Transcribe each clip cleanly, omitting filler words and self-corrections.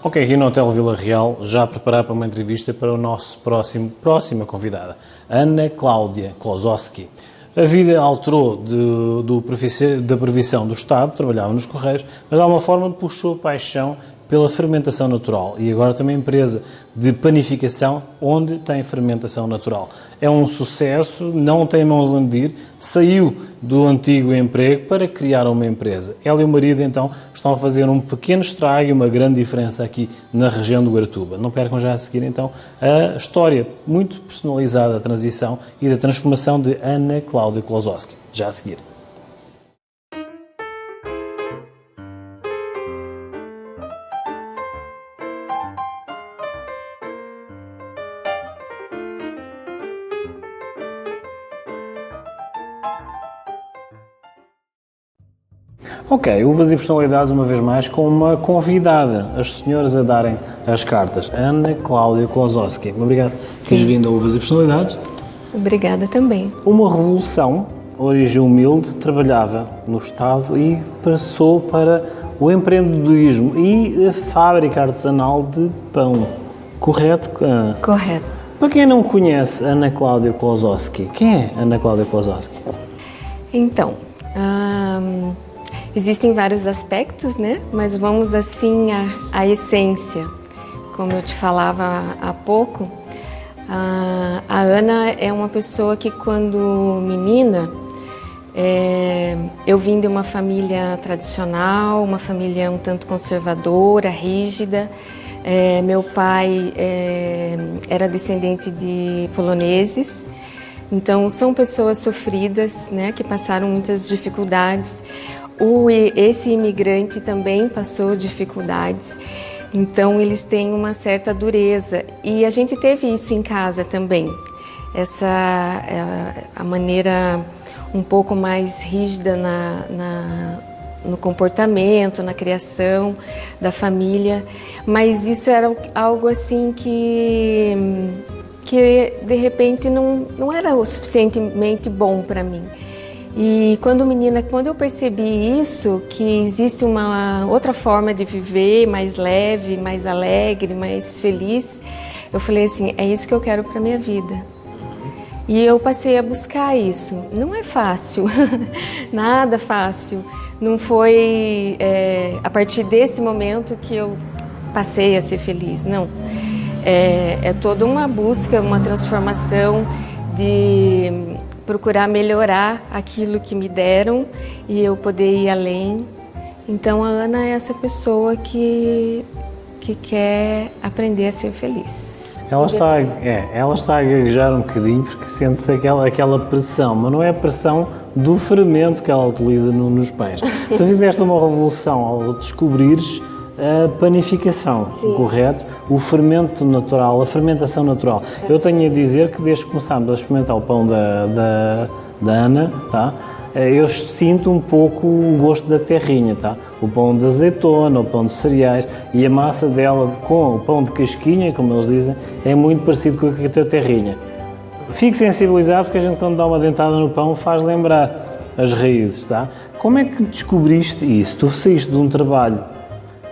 Ok, aqui no Hotel Vila Real, já a preparar para uma entrevista para o nosso próxima convidada, Ana Cláudia Klosowski. A vida alterou da previsão do Estado, trabalhava nos Correios, mas de alguma forma puxou paixão pela fermentação natural e agora tem uma empresa de panificação onde tem fermentação natural. É um sucesso, não tem mãos a medir, saiu do antigo emprego para criar uma empresa. Ela e o marido então estão a fazer um pequeno estrago e uma grande diferença aqui na região do Guaratuba. Não percam já a seguir então a história muito personalizada da transição e da transformação de Ana Cláudia Klosowski. Já a seguir. Ok, Uvas e Personalidades uma vez mais com uma convidada, as senhoras a darem as cartas, Ana Cláudia Klosowski. Obrigado por teres vindo a Uvas e Personalidades. Obrigada também. Uma revolução, origem humilde, trabalhava no Estado e passou para o empreendedorismo e a fábrica artesanal de pão. Correto? Correto. Para quem não conhece Ana Cláudia Klosowski, quem é Ana Cláudia Klosowski? Então, existem vários aspectos, né? Mas vamos assim à essência. Como eu te falava há pouco, a Ana é uma pessoa que quando menina, eu vim de uma família tradicional, uma família um tanto conservadora, rígida. Meu pai era descendente de poloneses, então são pessoas sofridas, né, que passaram muitas dificuldades. Esse imigrante também passou dificuldades, então eles têm uma certa dureza e a gente teve isso em casa também, a maneira um pouco mais rígida no comportamento, na criação da família, mas isso era algo assim que de repente não era o suficientemente bom para mim. E quando eu percebi isso, que existe uma outra forma de viver, mais leve, mais alegre, mais feliz, eu falei assim, é isso que eu quero para minha vida. E eu passei a buscar isso. Não é fácil, nada fácil. Não foi a partir desse momento que eu passei a ser feliz, não. É toda uma busca, uma transformação de procurar melhorar aquilo que me deram e eu poder ir além. Então a Ana é essa pessoa que quer aprender a ser feliz. Ela está a gaguejar um bocadinho porque sente-se aquela pressão, mas não é a pressão do fermento que ela utiliza nos pães. Tu fizeste uma revolução ao descobrires a panificação, sim, correto? O fermento natural, a fermentação natural. Eu tenho a dizer que desde que começámos a experimentar o pão da Ana, tá? Eu sinto um pouco o gosto da terrinha, tá? O pão de azeitona, o pão de cereais e a massa dela com o pão de casquinha, como eles dizem, é muito parecido com a tua terrinha. Fico sensibilizado porque a gente quando dá uma dentada no pão faz lembrar as raízes, tá? Como é que descobriste isso? Tu saíste de um trabalho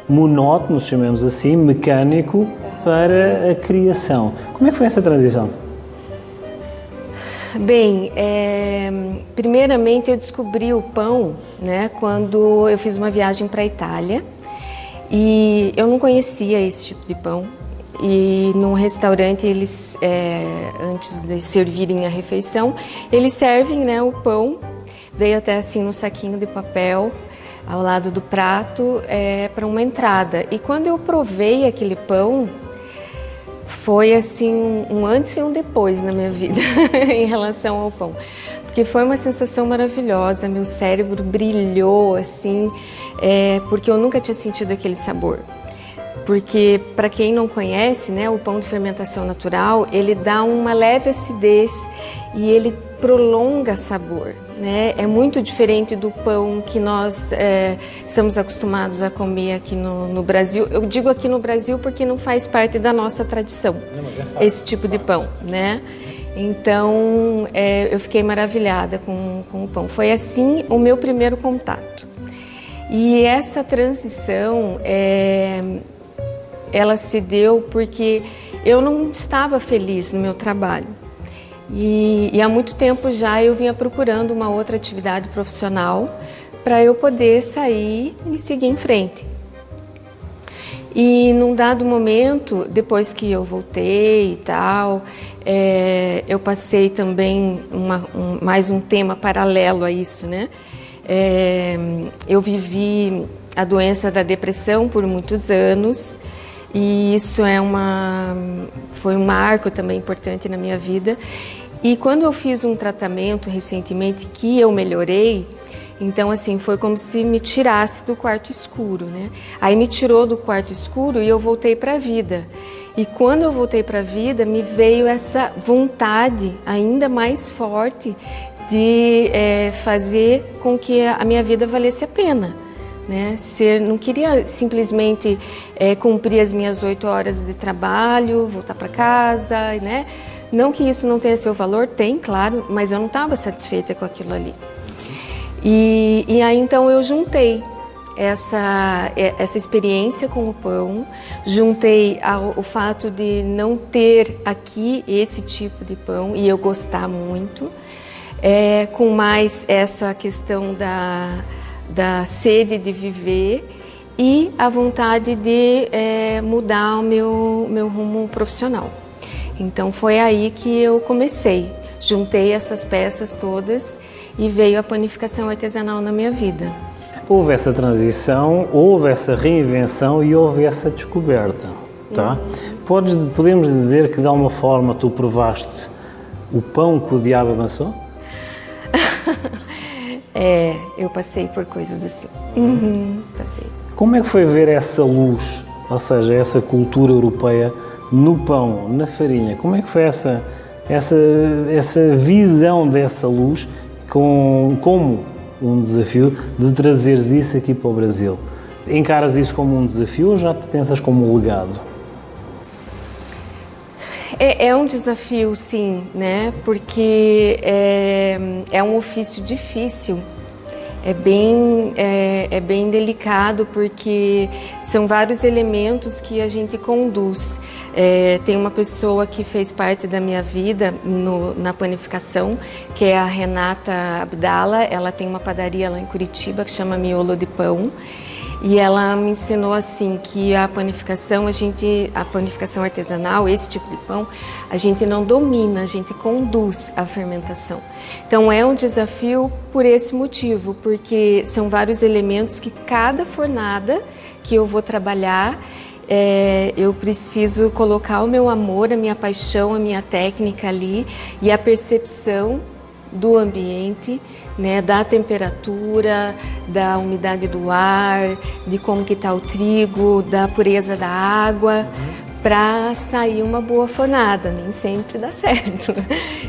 monótono, chamemos assim, mecânico, para a criação. Como é que foi essa transição? Bem, primeiramente eu descobri o pão, né, quando eu fiz uma viagem para a Itália e eu não conhecia esse tipo de pão. E num restaurante, eles, antes de servirem a refeição, eles servem, né, o pão, veio até assim no saquinho de papel, ao lado do prato, para uma entrada. E quando eu provei aquele pão, foi assim um antes e um depois na minha vida em relação ao pão. Porque foi uma sensação maravilhosa, meu cérebro brilhou assim, porque eu nunca tinha sentido aquele sabor. Porque, para quem não conhece, né, o pão de fermentação natural, ele dá uma leve acidez e ele prolonga sabor, né? É muito diferente do pão que nós estamos acostumados a comer aqui no Brasil. Eu digo aqui no Brasil porque não faz parte da nossa tradição, esse tipo de pão, né? Então, eu fiquei maravilhada com o pão. Foi assim o meu primeiro contato. E essa transição ela se deu porque eu não estava feliz no meu trabalho. E há muito tempo já eu vinha procurando uma outra atividade profissional para eu poder sair e seguir em frente. E num dado momento, depois que eu voltei e tal, eu passei também mais um tema paralelo a isso, né? Eu vivi a doença da depressão por muitos anos e isso foi um marco também importante na minha vida. E quando eu fiz um tratamento recentemente que eu melhorei, então assim, foi como se me tirasse do quarto escuro, né? Aí me tirou do quarto escuro e eu voltei para a vida. E quando eu voltei para a vida, me veio essa vontade ainda mais forte de fazer com que a minha vida valesse a pena. Né? Não queria simplesmente cumprir as minhas 8 horas de trabalho, voltar para casa, né? Não que isso não tenha seu valor, tem, claro, mas eu não estava satisfeita com aquilo ali. E aí então eu juntei essa experiência com o pão, juntei o fato de não ter aqui esse tipo de pão e eu gostar muito, com mais essa questão da sede de viver e a vontade de mudar o meu rumo profissional. Então foi aí que eu comecei, juntei essas peças todas e veio a panificação artesanal na minha vida. Houve essa transição, houve essa reinvenção e houve essa descoberta, tá? Podemos dizer que de alguma forma tu provaste o pão que o diabo amassou? Eu passei por coisas assim. Passei. Como é que foi ver essa luz, ou seja, essa cultura europeia no pão, na farinha? Como é que foi essa visão dessa luz como um desafio de trazeres isso aqui para o Brasil? Encaras isso como um desafio ou já te pensas como um legado? É um desafio, sim, né? Porque é um ofício difícil, é bem delicado, porque são vários elementos que a gente conduz. Tem uma pessoa que fez parte da minha vida na panificação, que é a Renata Abdala. Ela tem uma padaria lá em Curitiba que chama Miolo de Pão. E ela me ensinou assim que a panificação artesanal, esse tipo de pão, a gente não domina, a gente conduz a fermentação. Então é um desafio por esse motivo, porque são vários elementos que cada fornada que eu vou trabalhar, eu preciso colocar o meu amor, a minha paixão, a minha técnica ali e a percepção do ambiente, né, da temperatura, da umidade do ar, de como que está o trigo, da pureza da água, para sair uma boa fornada. Nem sempre dá certo.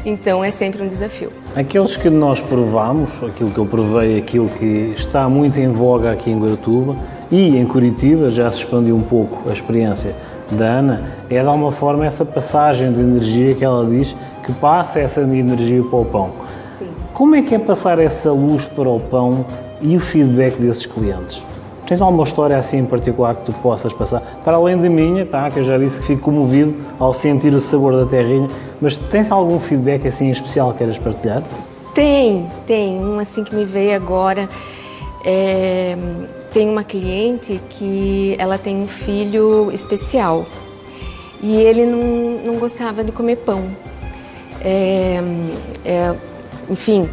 Então é sempre um desafio. Aqueles que nós provamos, aquilo que eu provei, aquilo que está muito em voga aqui em Guaratuba e em Curitiba, já se expandiu um pouco a experiência da Ana, é de alguma forma essa passagem de energia que ela diz que passa essa energia para o pão. Sim. Como é que é passar essa luz para o pão e o feedback desses clientes? Tens alguma história assim em particular que tu possas passar? Para além da minha, tá, que eu já disse que fico comovido ao sentir o sabor da terrinha, mas tens algum feedback assim especial que queiras partilhar? Tem um assim que me veio agora. Tem uma cliente que ela tem um filho especial e ele não gostava de comer pão. Enfim,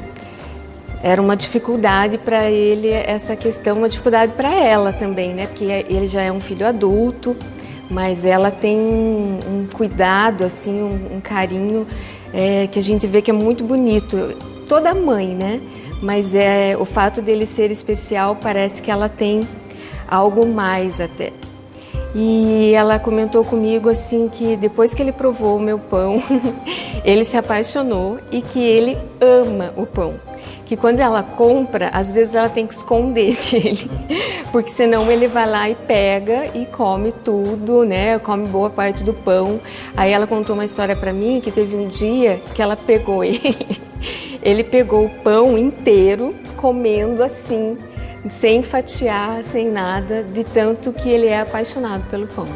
era uma dificuldade para ele essa questão, uma dificuldade para ela também, né? Porque ele já é um filho adulto, mas ela tem um cuidado, assim, um carinho que a gente vê que é muito bonito. Toda mãe, né? Mas o fato dele ser especial parece que ela tem algo mais até. E ela comentou comigo assim que depois que ele provou o meu pão, ele se apaixonou e que ele ama o pão. Que quando ela compra, às vezes ela tem que esconder dele, porque senão ele vai lá e pega e come tudo, né? Come boa parte do pão. Aí ela contou uma história para mim que teve um dia que ela pegou ele pegou o pão inteiro, comendo assim, sem fatiar, sem nada, de tanto que ele é apaixonado pelo pão.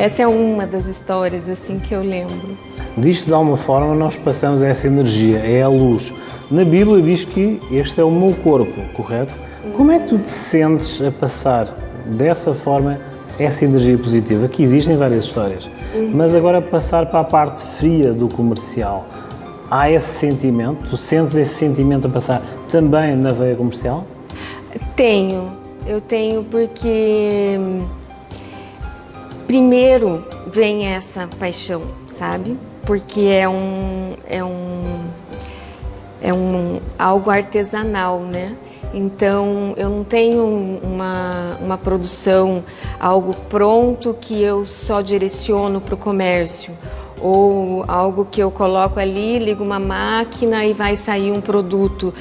Essa é uma das histórias assim que eu lembro. Diz-te de alguma forma nós passamos essa energia, é a luz. Na Bíblia diz que este é o meu corpo, correto? Como é que tu te sentes a passar dessa forma essa energia positiva? Aqui existem várias histórias, mas agora passar para a parte fria do comercial, há esse sentimento? Tu sentes esse sentimento a passar também na veia comercial? Eu tenho porque primeiro vem essa paixão, sabe? Porque é algo artesanal, né? Então eu não tenho uma produção, algo pronto que eu só direciono para o comércio, ou algo que eu coloco ali, ligo uma máquina e vai sair um produto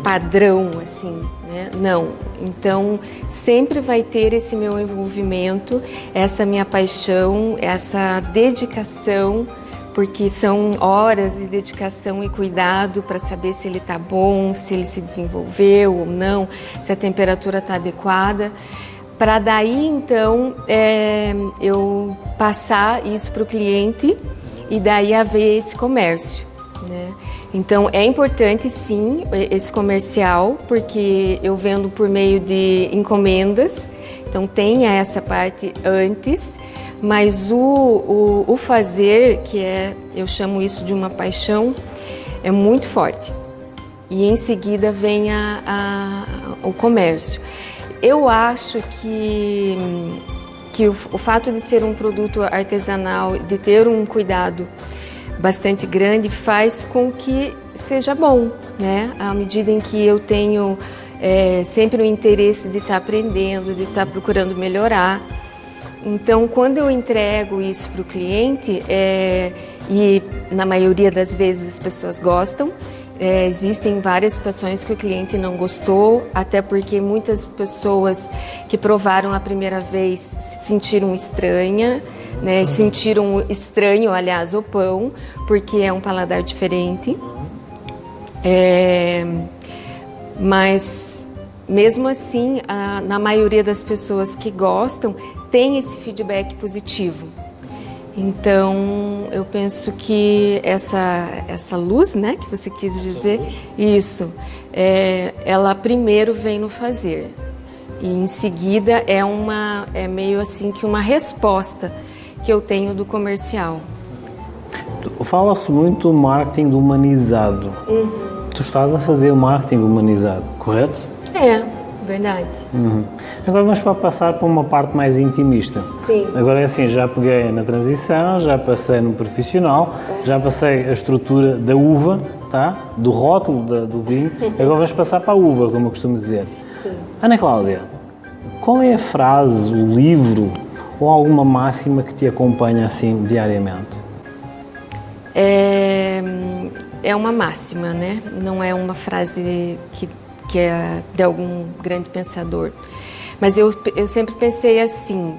padrão, assim, né? Não. Então sempre vai ter esse meu envolvimento, essa minha paixão, essa dedicação, porque são horas de dedicação e cuidado para saber se ele está bom, se ele se desenvolveu ou não, se a temperatura está adequada, para daí então eu passar isso para o cliente e daí haver esse comércio, né? Então é importante sim esse comercial, porque eu vendo por meio de encomendas, então tem essa parte antes. Mas o fazer, que eu chamo isso de uma paixão, é muito forte. E em seguida vem o comércio. Eu acho que o fato de ser um produto artesanal, de ter um cuidado bastante grande, faz com que seja bom, né? À medida em que eu tenho sempre o interesse de estar aprendendo, de estar procurando melhorar. Então, quando eu entrego isso para o cliente, e na maioria das vezes as pessoas gostam, existem várias situações que o cliente não gostou, até porque muitas pessoas que provaram a primeira vez se sentiram estranha, né? Sentiram estranho, aliás, o pão, porque é um paladar diferente. Mas mesmo assim, na maioria das pessoas que gostam, tem esse feedback positivo. Então, eu penso que essa luz, né, que você quis dizer, isso, ela primeiro vem no fazer. E em seguida é meio assim que uma resposta que eu tenho do comercial. Fala-se muito do marketing humanizado. Tu estás a fazer o marketing humanizado, correto? Verdade. Agora vamos passar para uma parte mais intimista. Sim. Agora é assim, já peguei na transição, já passei no profissional, já passei a estrutura da uva, tá? Do rótulo do vinho, agora vamos passar para a uva, como eu costumo dizer. Sim. Ana Cláudia, qual é a frase, o livro ou alguma máxima que te acompanha assim diariamente? É uma máxima, né? Não é uma frase que é de algum grande pensador. Mas eu sempre pensei assim,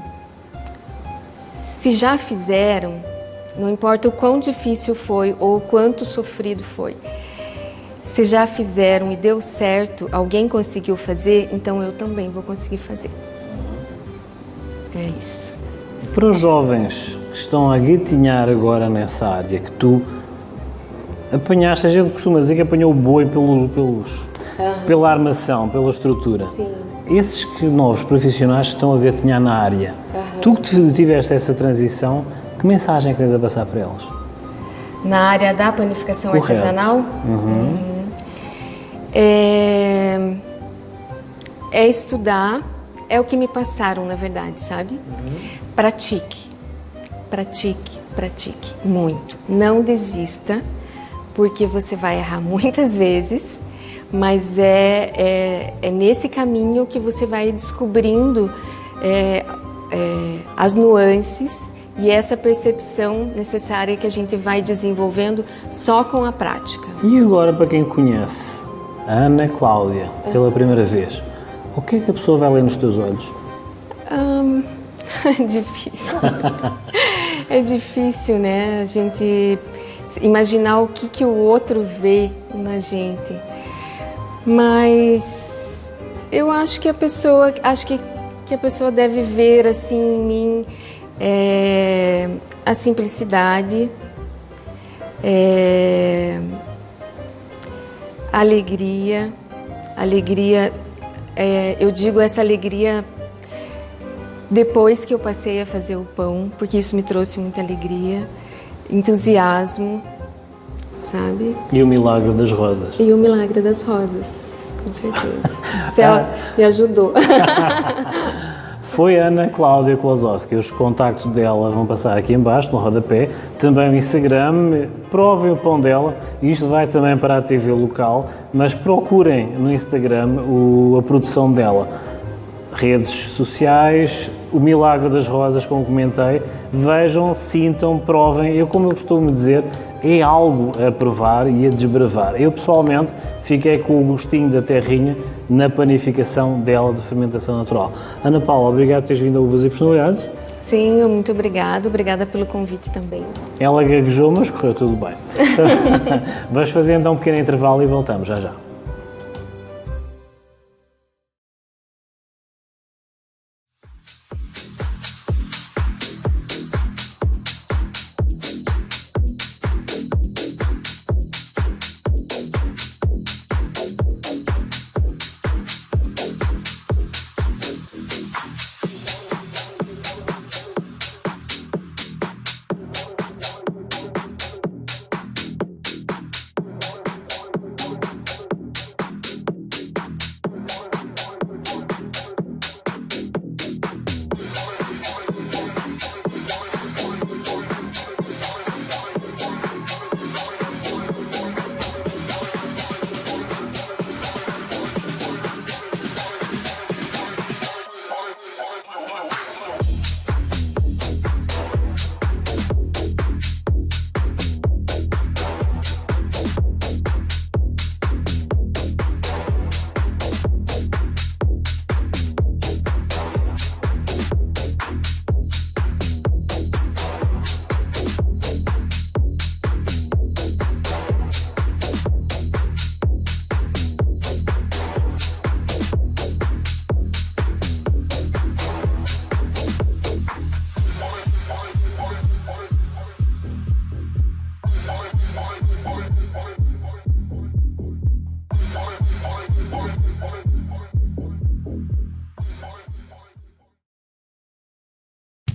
se já fizeram, não importa o quão difícil foi ou o quanto sofrido foi, se já fizeram e deu certo, alguém conseguiu fazer, então eu também vou conseguir fazer. É isso. Para os jovens que estão a gatinhar agora nessa área, que tu apanhaste, a gente costuma dizer que apanhou o boi pela armação, pela estrutura. Sim. Esses novos profissionais que estão a gatinhar na área, tu que tiveste essa transição, que mensagem é que tens a passar para eles? Na área da panificação artesanal? É estudar, é o que me passaram, na verdade, sabe? Pratique, pratique, pratique muito. Não desista, porque você vai errar muitas vezes, mas é nesse caminho que você vai descobrindo as nuances e essa percepção necessária que a gente vai desenvolvendo só com a prática. E agora, para quem conhece a Ana Cláudia pela primeira vez, o que é que a pessoa vai ler nos teus olhos? É difícil. É difícil, né? A gente imaginar o que o outro vê na gente. Mas eu acho que a pessoa deve ver assim em mim a simplicidade, a alegria, eu digo essa alegria depois que eu passei a fazer o pão, porque isso me trouxe muita alegria, entusiasmo, sabe? E o milagre das rosas. E o milagre das rosas, com certeza. Você me ajudou. Foi Ana Cláudia Klosowski. Os contactos dela vão passar aqui em baixo, no rodapé. Também o Instagram. Provem o pão dela. Isto vai também para a TV local, mas procurem no Instagram a produção dela. Redes sociais, o milagre das rosas, como comentei. Vejam, sintam, provem. Como eu costumo dizer, é algo a provar e a desbravar. Eu, pessoalmente, fiquei com o gostinho da terrinha na panificação dela de fermentação natural. Ana Paula, obrigado por teres vindo a Uvas e Personalidades. Sim, muito obrigada pelo convite também. Ela gaguejou, mas correu tudo bem. Então, vamos fazer então um pequeno intervalo e voltamos já já.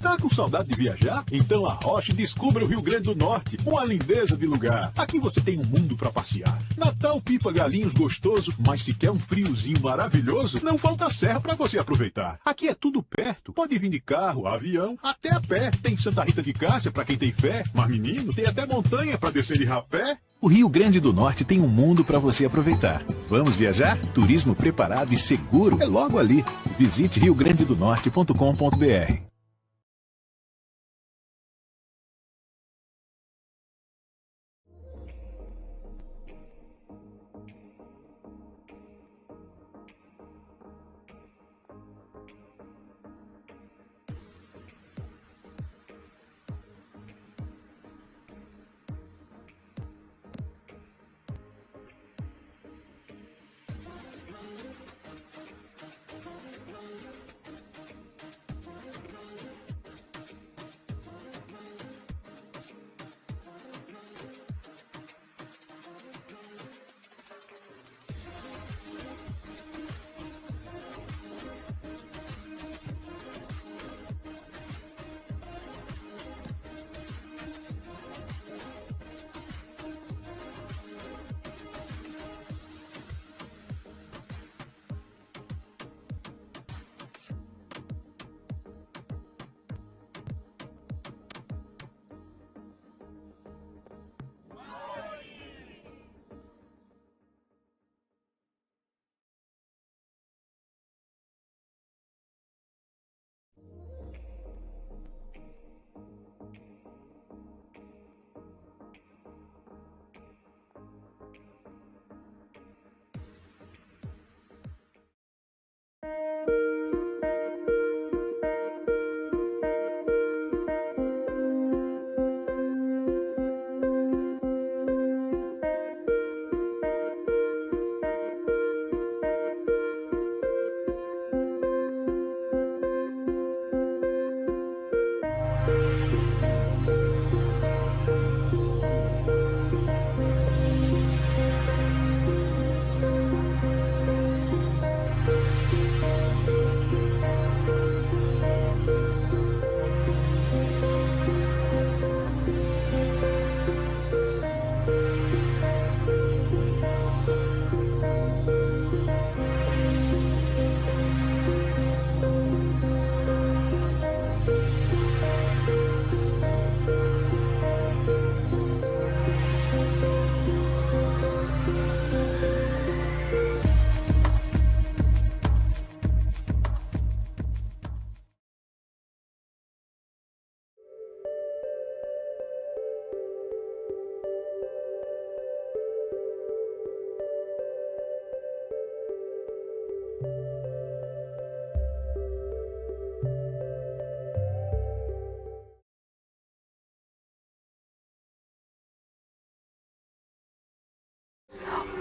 Tá com saudade de viajar? Então arroche e descubra o Rio Grande do Norte, uma lindeza de lugar. Aqui você tem um mundo pra passear. Natal, Pipa, Galinhos, gostoso, mas se quer um friozinho maravilhoso, não falta serra pra você aproveitar. Aqui é tudo perto, pode vir de carro, avião, até a pé. Tem Santa Rita de Cássia pra quem tem fé, mas menino, tem até montanha pra descer de rapé. O Rio Grande do Norte tem um mundo para você aproveitar. Vamos viajar? Turismo preparado e seguro é logo ali. Visite riograndedonorte.com.br.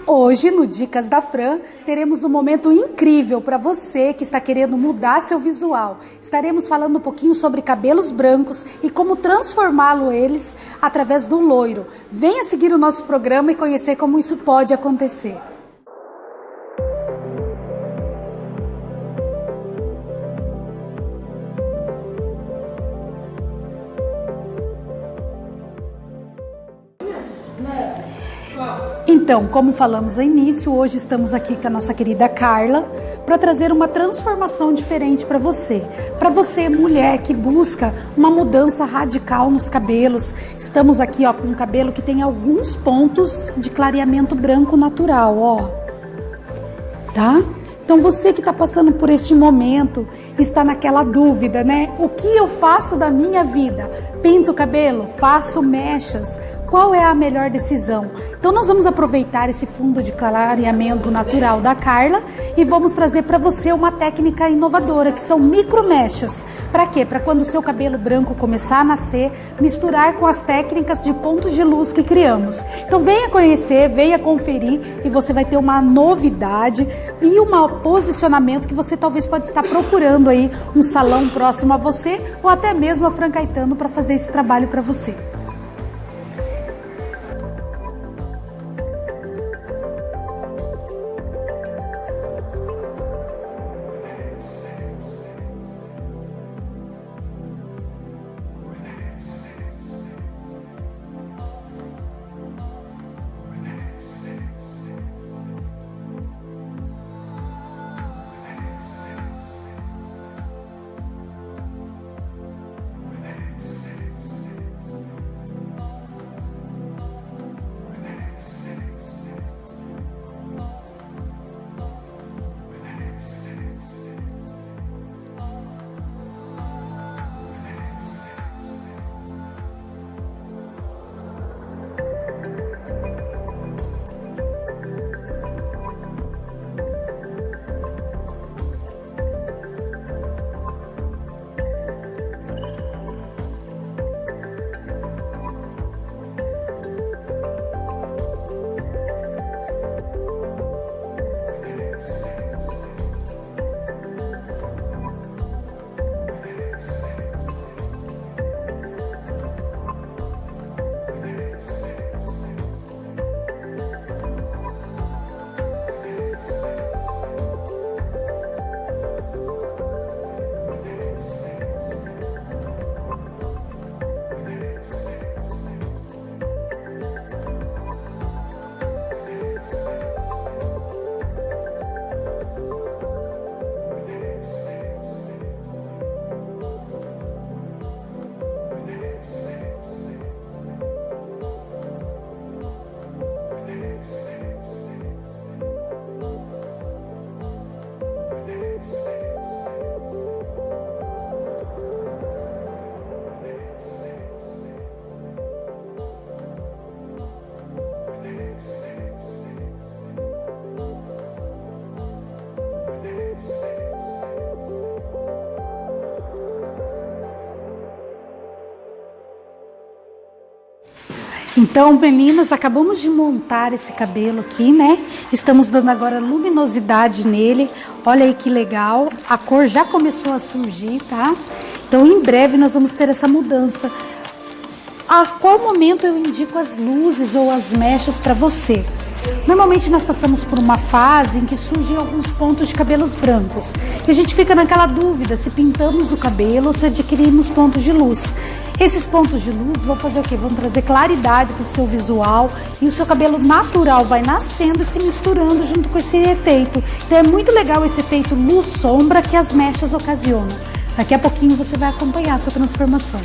Hoje, no Dicas da Fran, teremos um momento incrível para você que está querendo mudar seu visual. Estaremos falando um pouquinho sobre cabelos brancos e como transformá-lo eles através do loiro. Venha seguir o nosso programa e conhecer como isso pode acontecer. Então, como falamos no início, hoje estamos aqui com a nossa querida Carla para trazer uma transformação diferente para você. Para você, mulher que busca uma mudança radical nos cabelos, estamos aqui com um cabelo que tem alguns pontos de clareamento branco natural, tá? Então você que está passando por este momento, está naquela dúvida, né? O que eu faço da minha vida? Pinto o cabelo? Faço mechas? Qual é a melhor decisão? Então nós vamos aproveitar esse fundo de clareamento natural da Carla e vamos trazer para você uma técnica inovadora, que são micromechas. Para quê? Para quando o seu cabelo branco começar a nascer, misturar com as técnicas de pontos de luz que criamos. Então venha conhecer, venha conferir e você vai ter uma novidade e um posicionamento que você talvez pode estar procurando aí um salão próximo a você ou até mesmo a Fran Caetano para fazer esse trabalho para você. Então, meninas, acabamos de montar esse cabelo aqui, né? Estamos dando agora luminosidade nele. Olha aí que legal. A cor já começou a surgir, tá? Então, em breve nós vamos ter essa mudança. A qual momento eu indico as luzes ou as mechas para você? Normalmente nós passamos por uma fase em que surgem alguns pontos de cabelos brancos. E a gente fica naquela dúvida se pintamos o cabelo ou se adquirimos pontos de luz. Esses pontos de luz vão fazer o quê? Vão trazer claridade para o seu visual e o seu cabelo natural vai nascendo e se misturando junto com esse efeito. Então é muito legal esse efeito luz-sombra que as mechas ocasionam. Daqui a pouquinho você vai acompanhar essa transformação.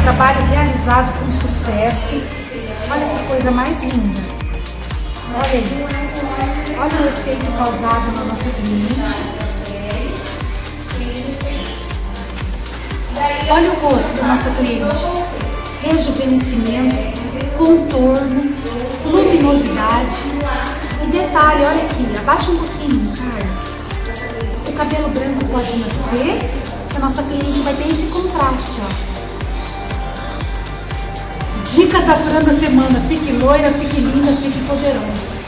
Trabalho realizado com sucesso. Olha que coisa mais linda. Olha aí. Olha o efeito causado na nossa cliente. Olha o rosto da nossa cliente. Rejuvenescimento, contorno, luminosidade. E detalhe, olha aqui, abaixa um pouquinho, Carla. O cabelo branco pode nascer, que a nossa cliente vai ter esse contraste, ó. Dicas da Fran da semana: fique loira, fique linda, fique poderosa.